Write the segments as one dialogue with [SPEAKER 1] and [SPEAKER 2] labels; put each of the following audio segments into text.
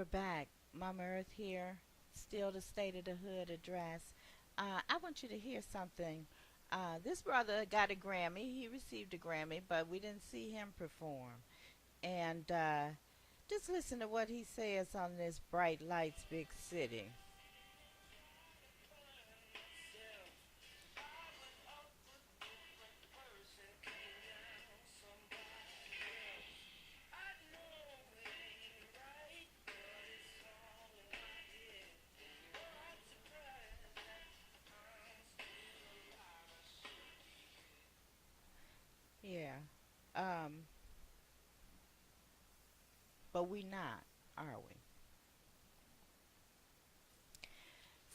[SPEAKER 1] we're back. Mama Earth here. Still the State of the Hood address. I want you to hear something. This brother got a Grammy. He received a Grammy, but we didn't see him perform. And just listen to what he says on this Bright Lights Big City. Yeah. Um, but we not, are we?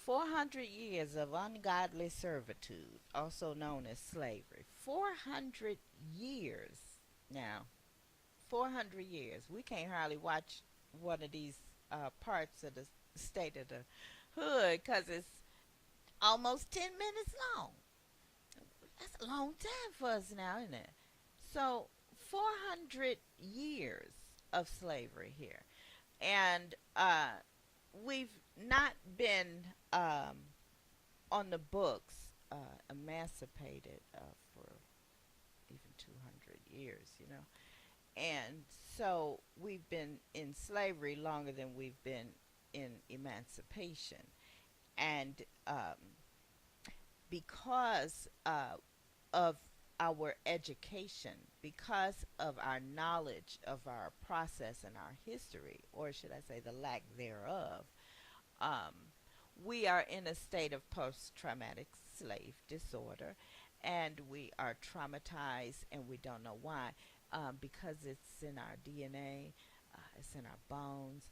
[SPEAKER 1] 400 years of ungodly servitude, also known as slavery. 400 years now. 400 years. We can't hardly watch one of these parts of the State of the Hood because it's almost 10 minutes long. That's a long time for us now, isn't it? So, 400 years of slavery here. And we've not been on the books emancipated for even 200 years, you know. And so we've been in slavery longer than we've been in emancipation. And because of our education, because of our knowledge of our process and our history, or should I say the lack thereof, um, we are in a state of post traumatic slave disorder and we are traumatized and we don't know why. Because it's in our DNA, it's in our bones,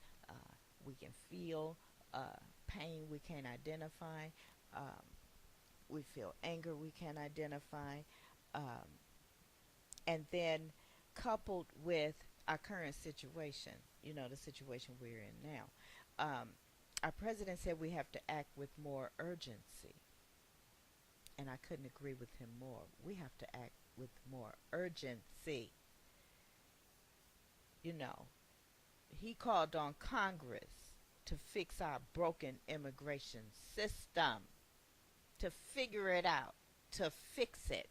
[SPEAKER 1] we can feel pain we can't identify, um, we feel anger we can't identify, um, and then coupled with our current situation, you know, the situation we're in now. Um, our president said we have to act with more urgency, and I couldn't agree with him more. We have to act with more urgency. You know, he called on Congress to fix our broken immigration system, to figure it out, to fix it.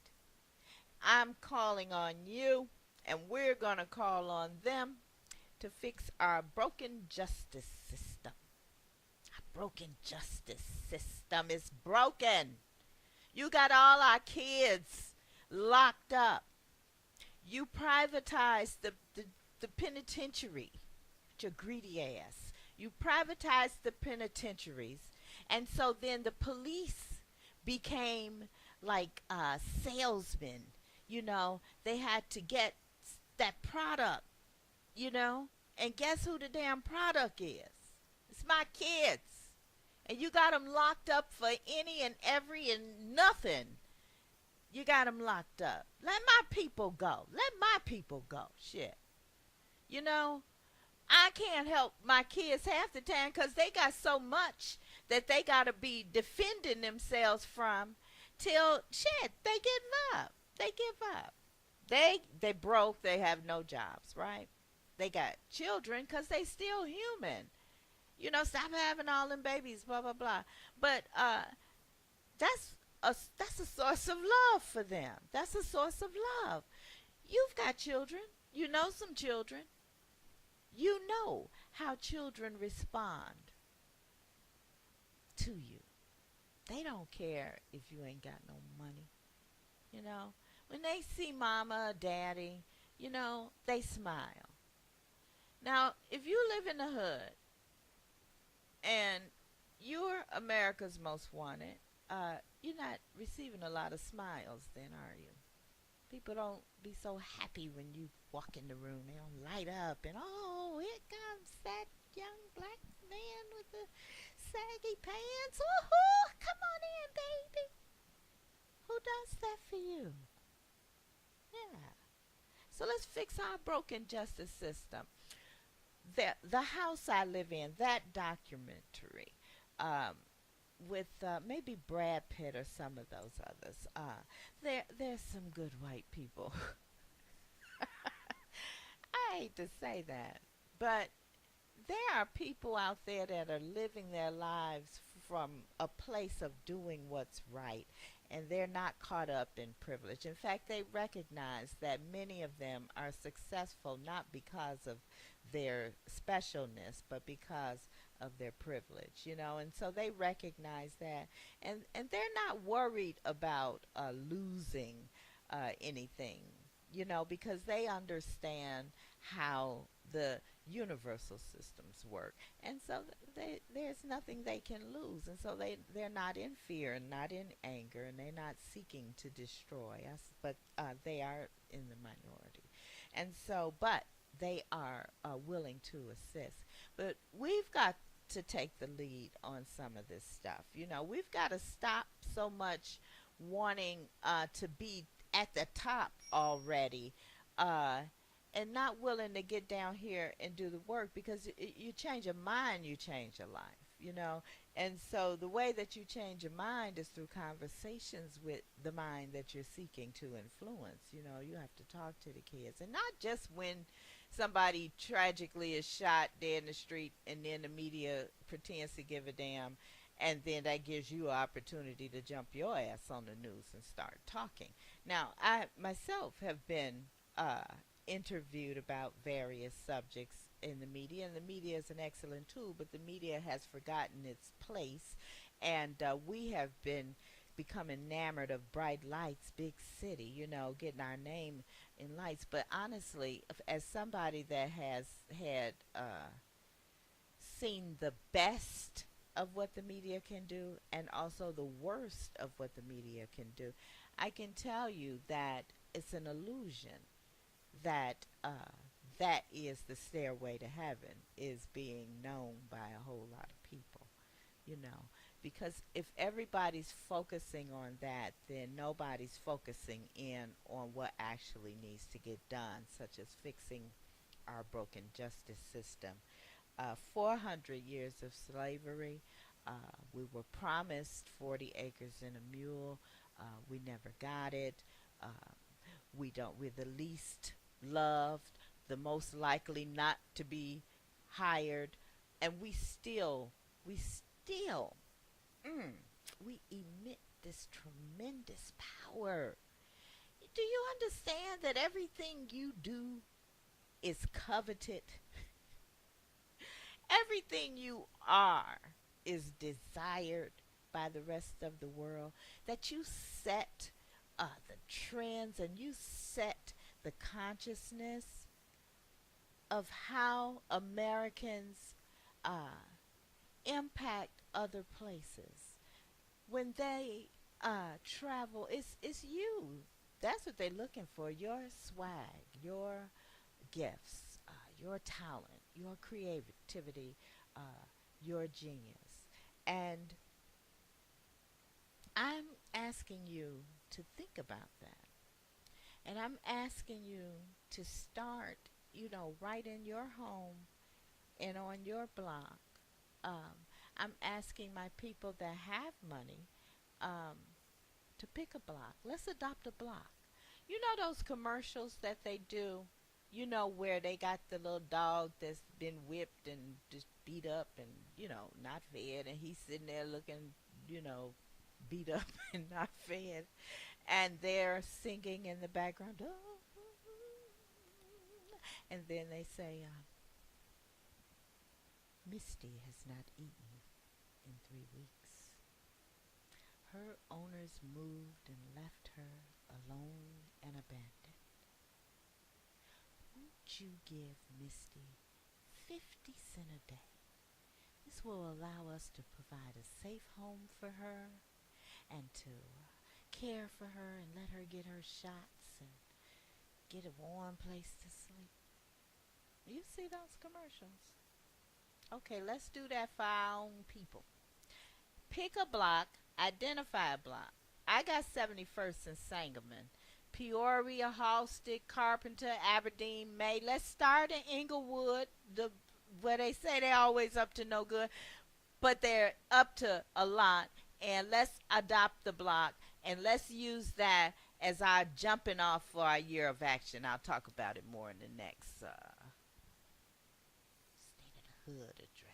[SPEAKER 1] I'm calling on you, and we're going to call on them to fix our broken justice system. Our broken justice system is broken. You got all our kids locked up. You privatized the penitentiary, your greedy ass. You privatized the penitentiaries. And so then the police became like salesmen. You know, they had to get that product, you know. And guess who the damn product is? It's my kids. And you got them locked up for any and every and nothing. You got them locked up. Let my people go. Let my people go. Shit. You know, I can't help my kids half the time because they got so much that they got to be defending themselves from till shit they give up. They give up. They broke. They have no jobs, right? They got children because they still human. You know, stop having all them babies, blah blah blah. But that's that's a source of love for them. That's a source of love. You've got children. You know some children. You know how children respond to you. They don't care if you ain't got no money. You know, when they see mama or daddy, you know, they smile. Now, if you live in the hood and you're America's most wanted, you're not receiving a lot of smiles then, are you? People don't be so happy when you walk in the room. They don't light up and, oh, here comes that young black man with the saggy pants. Woohoo! Come on in, baby. Who does that for you? Yeah. So let's fix our broken justice system. The house I live in, that documentary, um, with maybe Brad Pitt or some of those others, there's some good white people. I hate to say that, but there are people out there that are living their lives from a place of doing what's right, and they're not caught up in privilege. In fact, they recognize that many of them are successful not because of their specialness, but because of their privilege, and so they recognize that, and they're not worried about losing anything, because they understand how the universal systems work, and so there's nothing they can lose, and so they're not in fear and not in anger, and they're not seeking to destroy us, but they are in the minority, and so but they are willing to assist. But we've got to take the lead on some of this stuff. We've got to stop so much wanting to be at the top already, uh, and not willing to get down here and do the work, because you change a mind, you change a life. And so the way that you change your mind is through conversations with the mind that you're seeking to influence. You have to talk to the kids, and not just when somebody tragically is shot dead in the street and then the media pretends to give a damn, and then that gives you an opportunity to jump your ass on the news and start talking. Now, I myself have been interviewed about various subjects in the media, and the media is an excellent tool, but the media has forgotten its place, and we have been become enamored of bright lights, big city, getting our name in lights. But honestly, as somebody that has had seen the best of what the media can do and also the worst of what the media can do, I can tell you that it's an illusion that that is the stairway to heaven, is being known by a whole lot of people, you know. Because if everybody's focusing on that, then nobody's focusing in on what actually needs to get done, such as fixing our broken justice system. 400 years of slavery. We were promised 40 acres and a mule. We never got it. Uh, we're the least loved, the most likely not to be hired, and we still, mm, we emit this tremendous power. Do you understand that everything you do is coveted? Everything you are is desired by the rest of the world. That you set the trends and you set the consciousness of how Americans uh, impact other places. When they travel, it's you. That's what they're looking for. Your swag, your gifts, your talent, your creativity, your genius. And I'm asking you to think about that. And I'm asking you to start, right in your home and on your block. I'm asking my people that have money um, to pick a block. Let's adopt a block. You know those commercials that they do, where they got the little dog that's been whipped and just beat up and, not fed, and he's sitting there looking, you know, beat up and not fed, and they're singing in the background, "Oh," and then they say, Misty has not eaten in 3 weeks. Her owners moved and left her alone and abandoned. Won't you give Misty 50 cents a day? This will allow us to provide a safe home for her and to care for her and let her get her shots and get a warm place to sleep. You see those commercials? Okay, let's do that for our own people. Pick a block, identify a block. I got 71st and Sangamon. Peoria, Halstead, Carpenter, Aberdeen, May. Let's start in Inglewood, where they say they're always up to no good, but they're up to a lot. And let's adopt the block, and let's use that as our jumping off for our year of action. I'll talk about it more in the next State of the hood address.